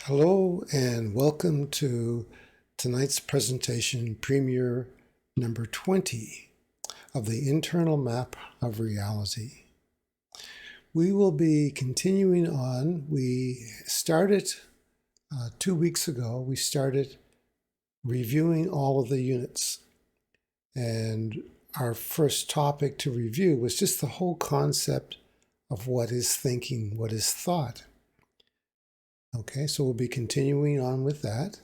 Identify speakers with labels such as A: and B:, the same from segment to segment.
A: Hello and welcome to tonight's presentation, Premiere number 20 of the Internal Map of Reality. We will be continuing on. We started 2 weeks ago, we started reviewing all of the units. And our first topic to review was just the whole concept of what is thinking, what is thought. Okay, so we'll be continuing on with that.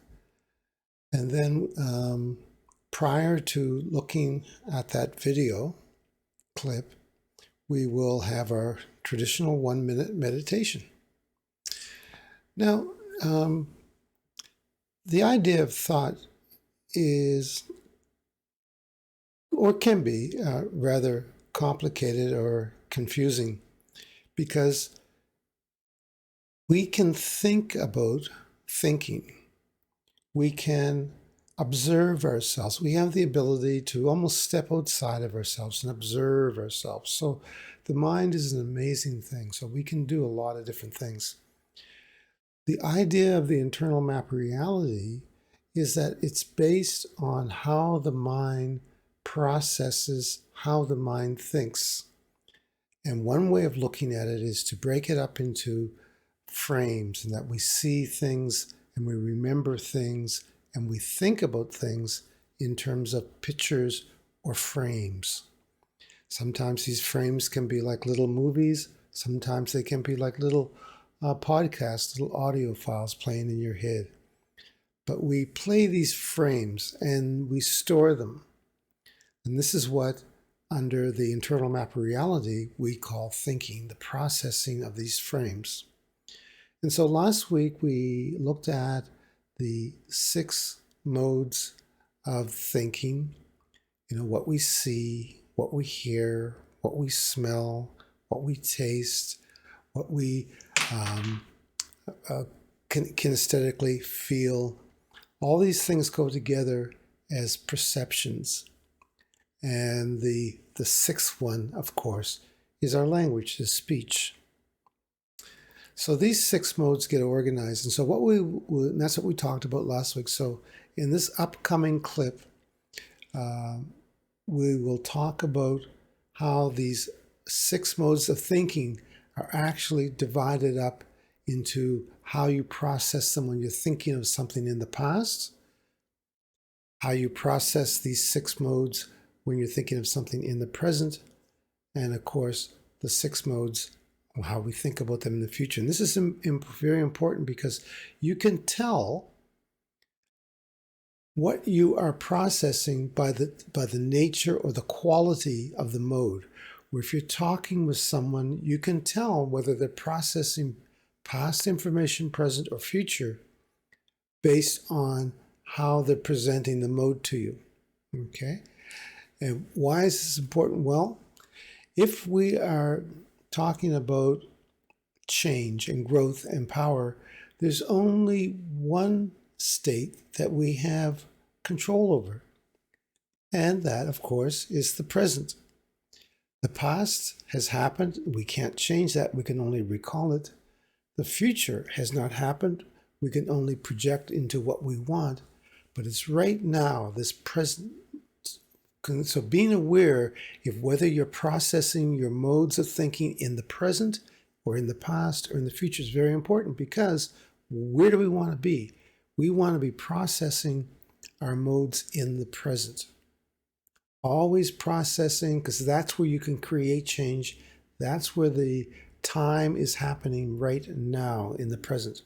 A: And then prior to looking at that video clip, we will have our traditional 1-minute meditation. Now, the idea of thought is, or can be, rather complicated or confusing because we can think about thinking. We can observe ourselves. We have the ability to almost step outside of ourselves and observe ourselves. So the mind is an amazing thing. So we can do a lot of different things. The idea of the internal map reality is that it's based on how the mind processes, how the mind thinks. And one way of looking at it is to break it up into frames, and that we see things and we remember things and we think about things in terms of pictures or frames. Sometimes these frames can be like little movies. Sometimes they can be like little podcasts, little audio files playing in your head. But we play these frames and we store them. And this is what, under the internal map of reality, we call thinking, the processing of these frames. And so last week we looked at the 6 modes of thinking, what we see, what we hear, what we smell, what we taste, what we kinesthetically feel. All these things go together as perceptions. And the 6th one, of course, is our language, is speech. So these 6 modes get organized. And so that's what we talked about last week. So in this upcoming clip, we will talk about how these 6 modes of thinking are actually divided up into how you process them when you're thinking of something in the past, how you process these 6 modes when you're thinking of something in the present, and of course, the 6 modes how we think about them in the future. And this is very important because you can tell what you are processing by the nature or the quality of the mode. Where if you're talking with someone, you can tell whether they're processing past information, present, or future based on how they're presenting the mode to you. Okay? And why is this important? Well, if we are talking about change and growth and power, there's only one state that we have control over. And that, of course, is the present. The past has happened. We can't change that. We can only recall it. The future has not happened. We can only project into what we want. But it's right now, this present. So being aware of whether you're processing your modes of thinking in the present or in the past or in the future is very important, because where do we want to be? We want to be processing our modes in the present. Always processing, because that's where you can create change. That's where the time is happening right now in the present.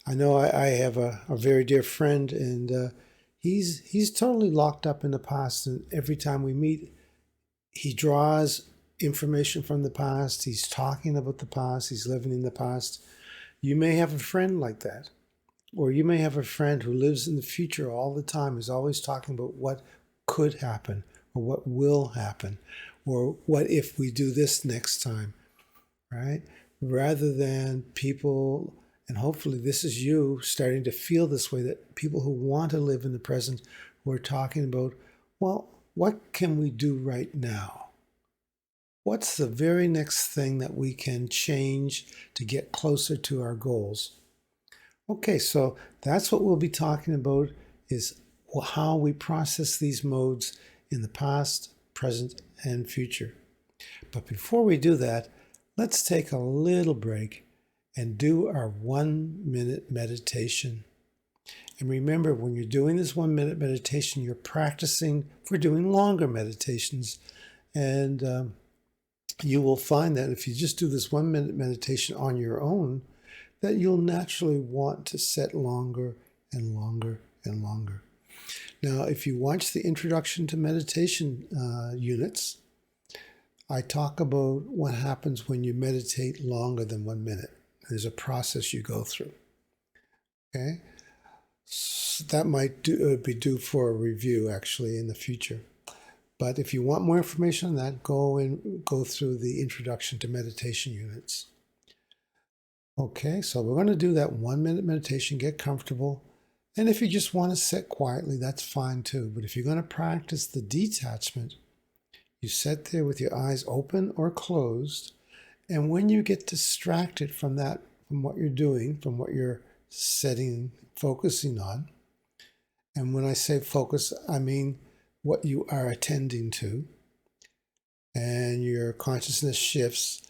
A: I know I have a very dear friend, and he's totally locked up in the past, and every time we meet, he draws information from the past. He's talking about the past. He's living in the past. You may have a friend like that, or you may have a friend who lives in the future all the time, is always talking about what could happen, or what will happen, or what if we do this next time, right? Rather than people, and hopefully this is you starting to feel this way, that people who want to live in the present, who are talking about, well, what can we do right now? what's the very next thing that we can change to get closer to our goals? Okay, so that's what we'll be talking about, is how we process these modes in the past, present, and future. But before we do that, let's take a little break and do our 1-minute meditation. And remember, when you're doing this 1-minute meditation, you're practicing for doing longer meditations. And you will find that if you just do this 1-minute meditation on your own, that you'll naturally want to set longer and longer and longer. Now, if you watch the Introduction to Meditation units, I talk about what happens when you meditate longer than 1 minute. There's a process you go through. Okay, so that might be due for a review actually in the future. But if you want more information on that, go through the Introduction to Meditation units. Okay, so we're going to do that 1-minute meditation. Get comfortable. And if you just want to sit quietly, that's fine too. But if you're going to practice the detachment, you sit there with your eyes open or closed. And when you get distracted from that, from what you're doing, from what you're focusing on, and when I say focus, I mean what you are attending to, and your consciousness shifts,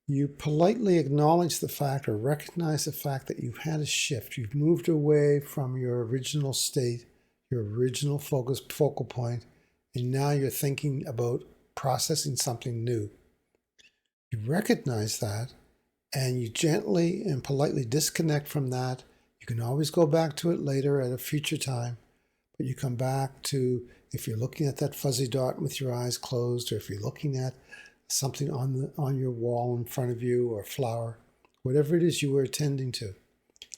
A: you politely acknowledge the fact or recognize the fact that you've had a shift. You've moved away from your original state, your original focal point, and now you're thinking about processing something new. You recognize that, and you gently and politely disconnect from that. You can always go back to it later at a future time, but you come back to, if you're looking at that fuzzy dot with your eyes closed, or if you're looking at something on your wall in front of you, or a flower, whatever it is you were attending to.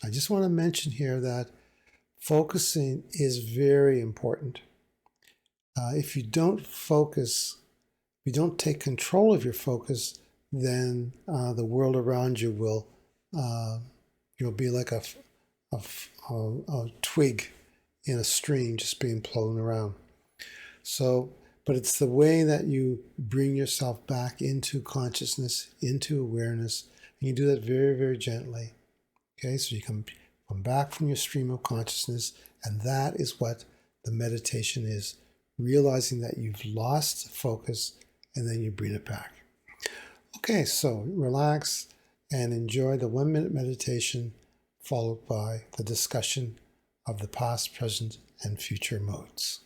A: I just want to mention here that focusing is very important. If you don't focus, if you don't take control of your focus, then the world around you will, you'll be like a twig in a stream just being blown around. So, but it's the way that you bring yourself back into consciousness, into awareness, and you do that very, very gently. Okay, so you come back from your stream of consciousness, and that is what the meditation is, realizing that you've lost focus, and then you bring it back. Okay, so relax and enjoy the 1-minute meditation, followed by the discussion of the past, present, and future modes.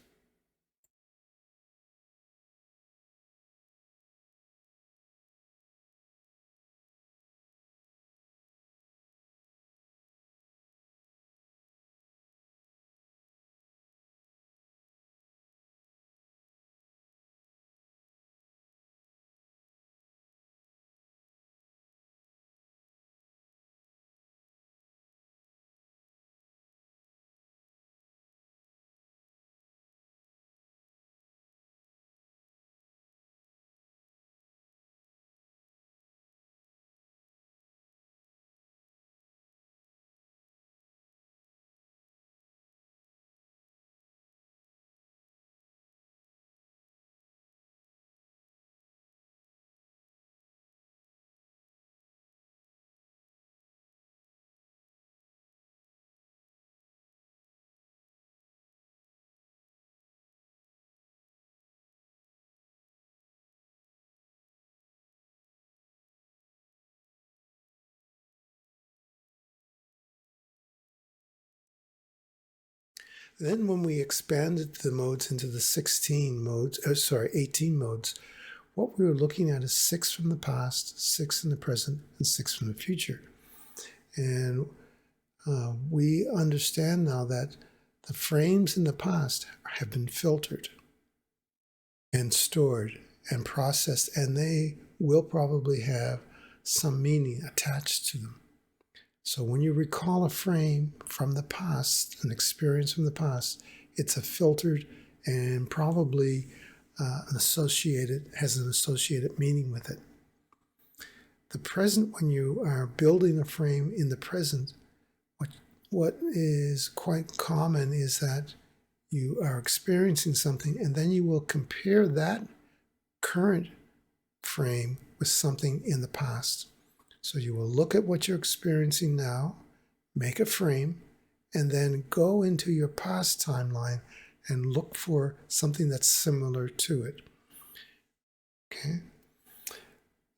A: Then when we expanded the modes into the 18 modes, what we were looking at is 6 from the past, 6 in the present, and 6 from the future. And we understand now that the frames in the past have been filtered and stored and processed, and they will probably have some meaning attached to them. So when you recall a frame from the past, an experience from the past, it's a filtered and probably has an associated meaning with it. The present, when you are building a frame in the present, what is quite common is that you are experiencing something, and then you will compare that current frame with something in the past. So you will look at what you're experiencing now, make a frame, and then go into your past timeline and look for something that's similar to it. Okay?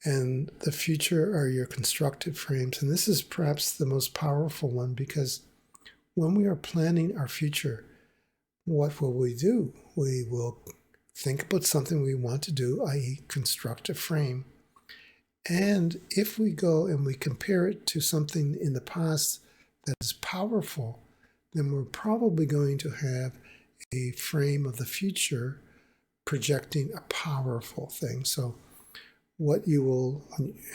A: And the future are your constructed frames. And this is perhaps the most powerful one, because when we are planning our future, what will we do? We will think about something we want to do, i.e. construct a frame. And if we go and we compare it to something in the past that is powerful, then we're probably going to have a frame of the future projecting a powerful thing. So what you will,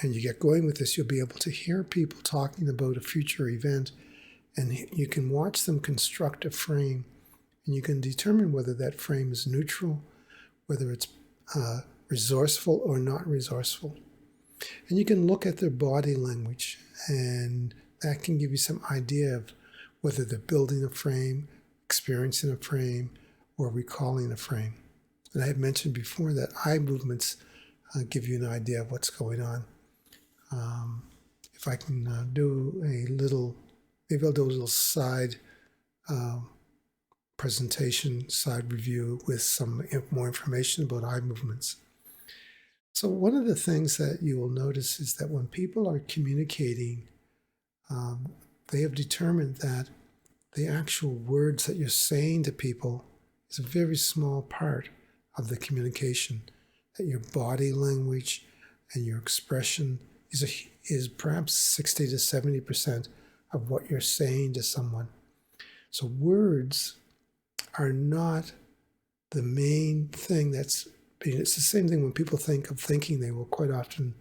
A: and you get going with this, you'll be able to hear people talking about a future event, and you can watch them construct a frame, and you can determine whether that frame is neutral, whether it's resourceful or not resourceful. And you can look at their body language, and that can give you some idea of whether they're building a frame, experiencing a frame, or recalling a frame. And I had mentioned before that eye movements give you an idea of what's going on. If I can do a little, maybe I'll do a little side presentation, side review with some more information about eye movements. So one of the things that you will notice is that when people are communicating, they have determined that the actual words that you're saying to people is a very small part of the communication, that your body language and your expression is perhaps 60 to 70% of what you're saying to someone. So words are not the main thing it's the same thing when people think of thinking, they will quite often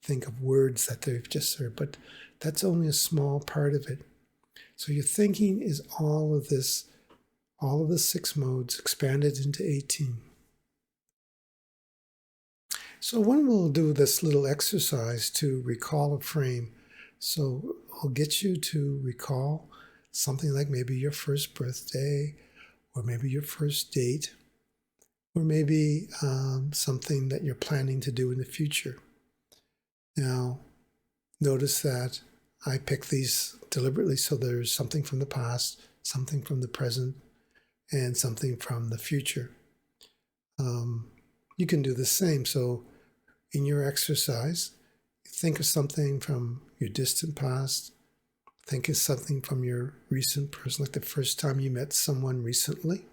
A: think of words that they've just heard, but that's only a small part of it. So your thinking is all of this, all of the 6 modes expanded into 18. So when we'll do this little exercise to recall a frame, so I'll get you to recall something like maybe your first birthday, or maybe your first date, or maybe something that you're planning to do in the future. Now, notice that I picked these deliberately, so there's something from the past, something from the present, and something from the future. You can do the same. So in your exercise, think of something from your distant past, think of something from your recent person, like the first time you met someone recently.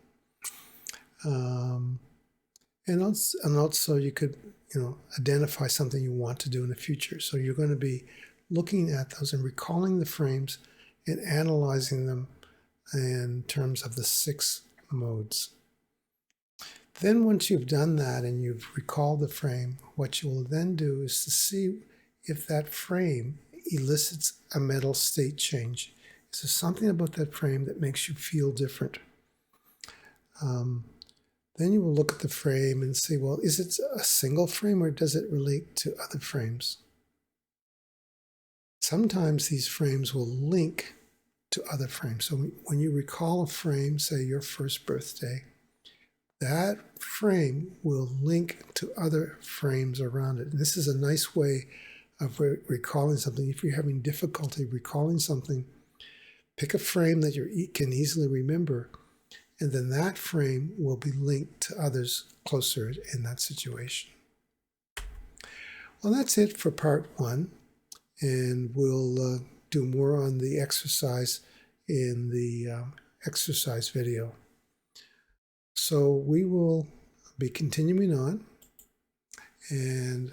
A: And also you could, identify something you want to do in the future. So you're going to be looking at those and recalling the frames and analyzing them in terms of the 6 modes. Then once you've done that and you've recalled the frame, what you will then do is to see if that frame elicits a mental state change. Is there something about that frame that makes you feel different? Then you will look at the frame and say, well, is it a single frame or does it relate to other frames? Sometimes these frames will link to other frames. So when you recall a frame, say your first birthday, that frame will link to other frames around it. And this is a nice way of recalling something. If you're having difficulty recalling something, pick a frame that you can easily remember, and then that frame will be linked to others closer in that situation. Well, that's it for part 1, and we'll do more on the exercise in the exercise video. So we will be continuing on, and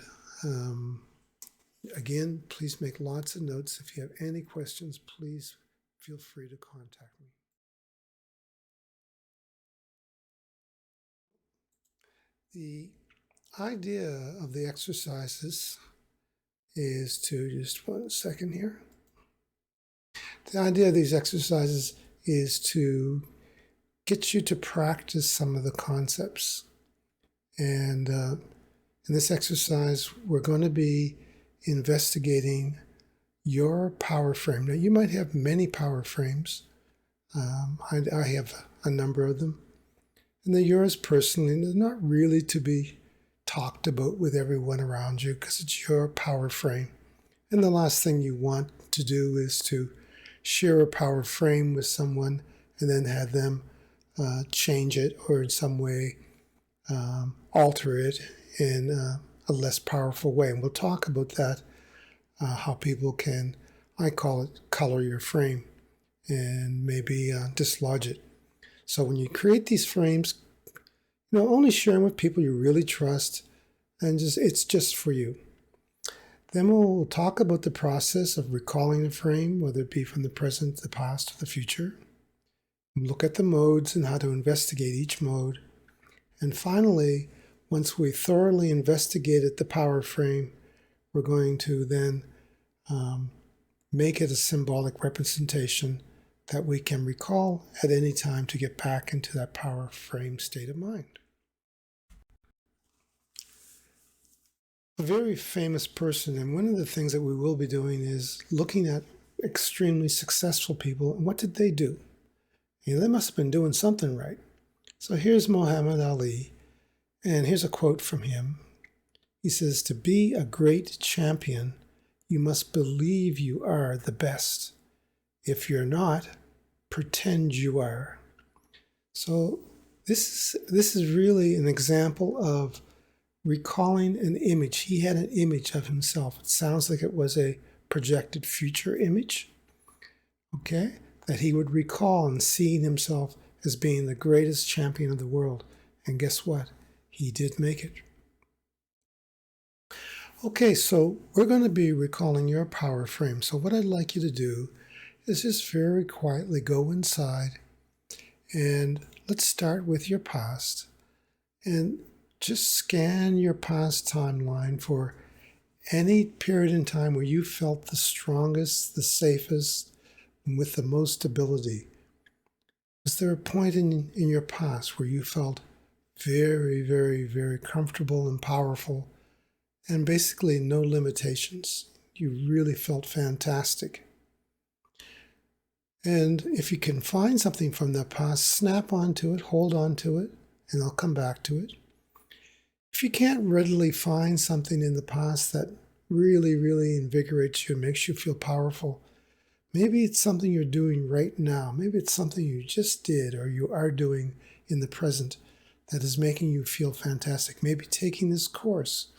A: again, please make lots of notes. If you have any questions, please feel free to contact me. The idea of the exercises is to, just 1 second here. The idea of these exercises is to get you to practice some of the concepts. And in this exercise, we're going to be investigating your power frame. Now, you might have many power frames. I have a number of them. And they're yours personally, and they're not really to be talked about with everyone around you because it's your power frame. And the last thing you want to do is to share a power frame with someone and then have them change it or in some way alter it in a less powerful way. And we'll talk about that, how people can, I call it, color your frame and maybe dislodge it. So when you create these frames, only share them with people you really trust, and it's just for you. Then we'll talk about the process of recalling the frame, whether it be from the present, the past, or the future. We'll look at the modes and how to investigate each mode. And finally, once we thoroughly investigated the power frame, we're going to then make it a symbolic representation that we can recall at any time to get back into that power frame state of mind. A very famous person, and one of the things that we will be doing is looking at extremely successful people and what did they do? They must have been doing something right. So here's Muhammad Ali, and here's a quote from him. He says, "To be a great champion, you must believe you are the best. If you're not, pretend you are." So this is really an example of recalling an image. He had an image of himself. It sounds like it was a projected future image, okay, that he would recall and seeing himself as being the greatest champion of the world. And guess what? He did make it. Okay, so we're going to be recalling your power frame. So what I'd like you to do is just very quietly go inside and let's start with your past and just scan your past timeline for any period in time where you felt the strongest, the safest, and with the most stability. Was there a point in your past where you felt very, very, very comfortable and powerful and basically no limitations? You really felt fantastic. And if you can find something from that past, snap onto it, hold on to it, and I'll come back to it. If you can't readily find something in the past that really, really invigorates you and makes you feel powerful, maybe it's something you're doing right now. Maybe it's something you just did or you are doing in the present that is making you feel fantastic. Maybe taking this course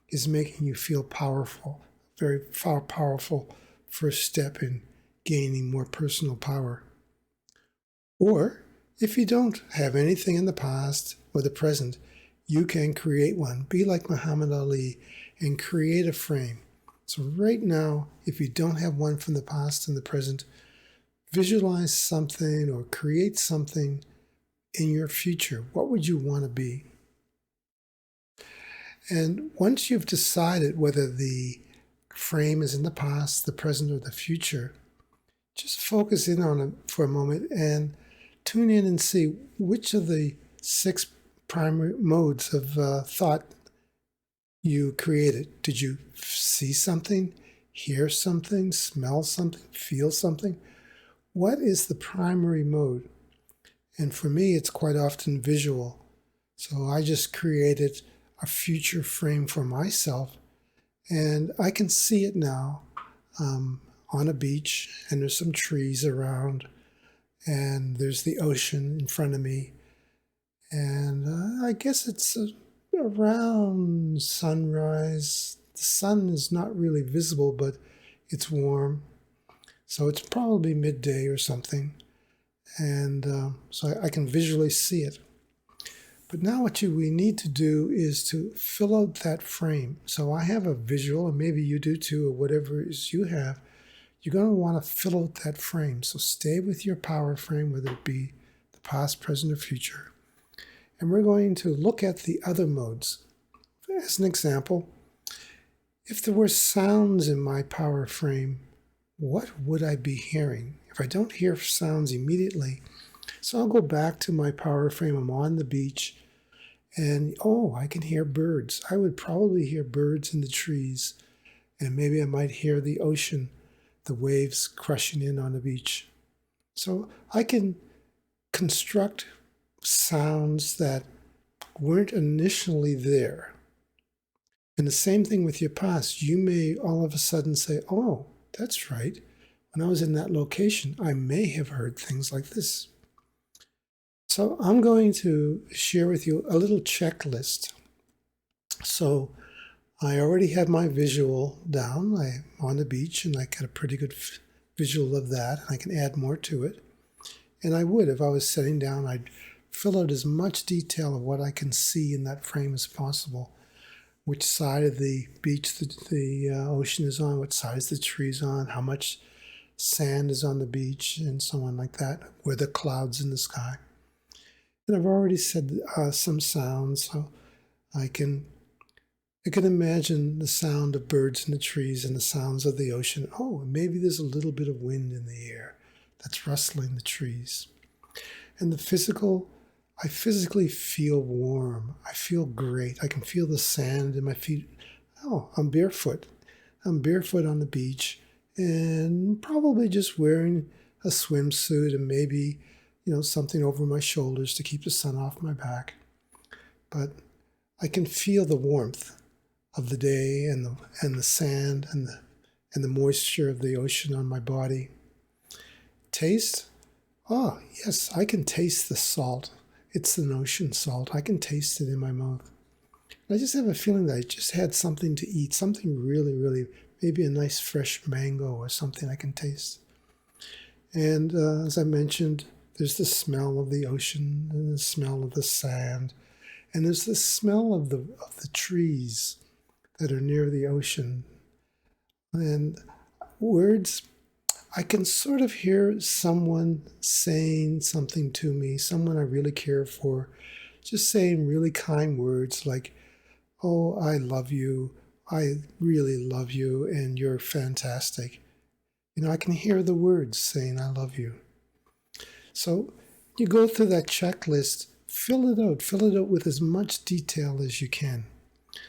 A: is making you feel powerful, very powerful first step in gaining more personal power. Or if you don't have anything in the past or the present, you can create one. Be like Muhammad Ali and create a frame. So right now, if you don't have one from the past and the present, visualize something or create something in your future. What would you want to be? And once you've decided whether the frame is in the past, the present, or the future, just focus in on it for a moment and tune in and see which of the 6 primary modes of thought you created. Did you see something, hear something, smell something, feel something? What is the primary mode? And for me, it's quite often visual. So I just created a future frame for myself, and I can see it now on a beach, and there's some trees around, and there's the ocean in front of me. And I guess it's around sunrise. The sun is not really visible, but it's warm. So it's probably midday or something. And so I can visually see it. But now what we need to do is to fill out that frame. So I have a visual, and maybe you do too, or whatever it is you have. You're going to want to fill out that frame. So stay with your power frame, whether it be the past, present, or future. And we're going to look at the other modes. As an example, if there were sounds in my power frame, what would I be hearing? If I don't hear sounds immediately, so I'll go back to my power frame. I'm on the beach, and I can hear birds. I would probably hear birds in the trees, and maybe I might hear the ocean, the waves crushing in on the beach. So I can construct sounds that weren't initially there. And the same thing with your past. You may all of a sudden say, oh, that's right. When I was in that location, I may have heard things like this. So I'm going to share with you a little checklist. So I already have my visual down. I'm on the beach and I got a pretty good visual of that. And I can add more to it. And I would, if I was sitting down, I'd fill out as much detail of what I can see in that frame as possible. Which side of the beach the ocean is on, what side is the trees on, how much sand is on the beach, and so on like that, where the clouds in the sky. And I've already said some sounds, so I can imagine the sound of birds in the trees and the sounds of the ocean. Oh, maybe there's a little bit of wind in the air that's rustling the trees. And I physically feel warm. I feel great. I can feel the sand in my feet. Oh, I'm barefoot. I'm barefoot on the beach and probably just wearing a swimsuit and maybe, something over my shoulders to keep the sun off my back. But I can feel the warmth of the day and the sand and the moisture of the ocean on my body. Taste? Oh, yes, I can taste the salt. It's an ocean salt. I can taste it in my mouth. I just have a feeling that I just had something to eat, something really, really, maybe a nice fresh mango or something I can taste. And as I mentioned, there's the smell of the ocean and the smell of the sand. And there's the smell of the trees that are near the ocean. And words, I can sort of hear someone saying something to me, someone I really care for, just saying really kind words like, oh, I love you, I really love you, and you're fantastic. I can hear the words saying I love you. So you go through that checklist, fill it out with as much detail as you can.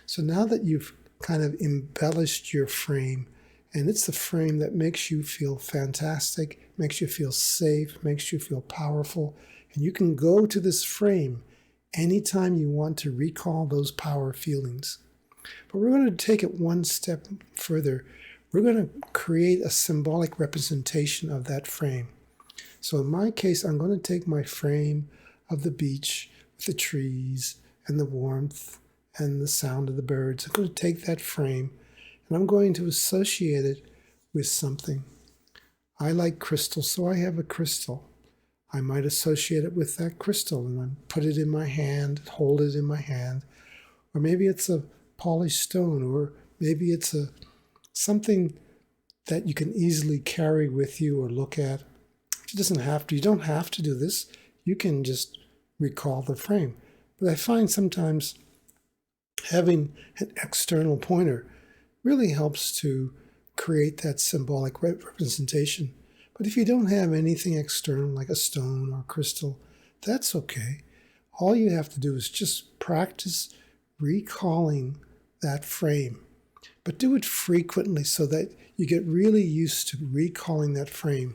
A: So now that you've kind of embellished your frame, and it's the frame that makes you feel fantastic, makes you feel safe, makes you feel powerful. And you can go to this frame anytime you want to recall those power feelings. But we're going to take it one step further. We're going to create a symbolic representation of that frame. So in my case, I'm going to take my frame of the beach with the trees and the warmth and the sound of the birds. I'm going to take that frame and I'm going to associate it with something. I like crystals, so I have a crystal. I might associate it with that crystal and I put it in my hand, hold it in my hand. Or maybe it's a polished stone, or maybe it's something that you can easily carry with you or look at. You don't have to do this. You can just recall the frame. But I find sometimes having an external pointer really helps to create that symbolic representation. But if you don't have anything external like a stone or crystal, that's okay. All you have to do is just practice recalling that frame. But do it frequently so that you get really used to recalling that frame.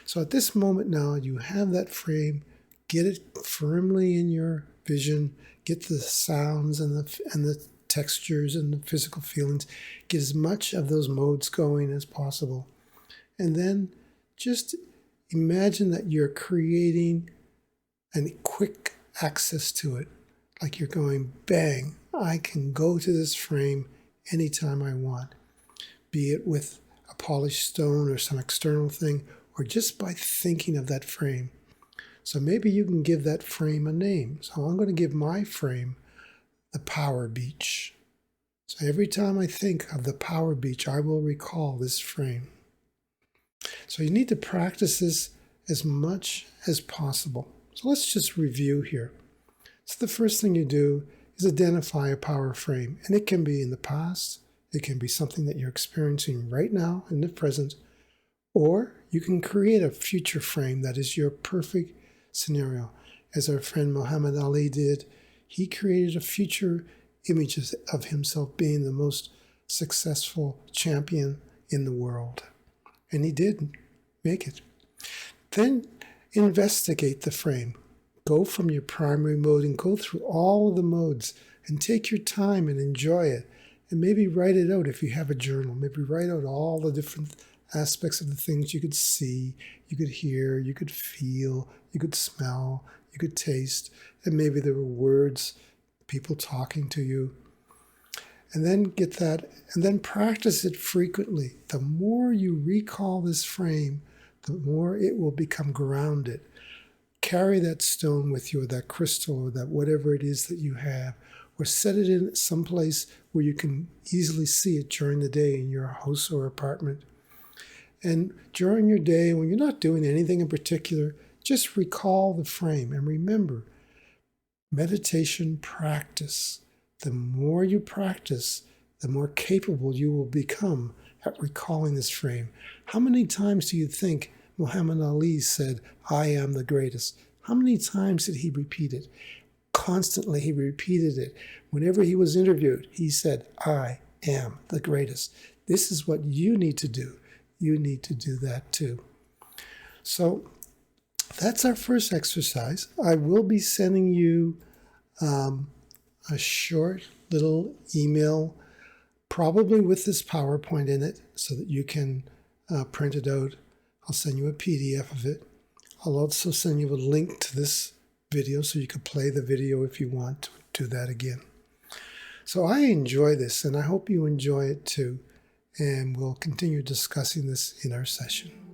A: So at this moment now, you have that frame, get it firmly in your vision, get the sounds and the textures and the physical feelings, get as much of those modes going as possible. And then just imagine that you're creating a quick access to it. Like you're going, bang, I can go to this frame anytime I want, be it with a polished stone or some external thing, or just by thinking of that frame. So maybe you can give that frame a name. So I'm going to give my frame the Power Beach. So every time I think of the Power Beach, I will recall this frame. So you need to practice this as much as possible. So let's just review here. So the first thing you do is identify a power frame. And it can be in the past, it can be something that you're experiencing right now in the present, or you can create a future frame that is your perfect scenario. As our friend Muhammad Ali did, he created a future image of himself being the most successful champion in the world. And he did make it. Then investigate the frame. Go from your primary mode and go through all of the modes and take your time and enjoy it. And maybe write it out if you have a journal. Maybe write out all the different aspects of the things you could see, you could hear, you could feel, you could smell, you could taste, and maybe there were words, people talking to you. And then get that, and then practice it frequently. The more you recall this frame, the more it will become grounded. Carry that stone with you, or that crystal, or that whatever it is that you have, or set it in some place where you can easily see it during the day in your house or apartment. And during your day, when you're not doing anything in particular, just recall the frame and remember, meditation practice. The more you practice, the more capable you will become at recalling this frame. How many times do you think Muhammad Ali said, "I am the greatest"? How many times did he repeat it? Constantly he repeated it. Whenever he was interviewed, he said, "I am the greatest." This is what you need to do. You need to do that too. So that's our first exercise. I will be sending you a short little email, probably with this PowerPoint in it, so that you can print it out. I'll send you a PDF of it. I'll also send you a link to this video so you can play the video if you want to do that again. So I enjoy this, and I hope you enjoy it too. And we'll continue discussing this in our session.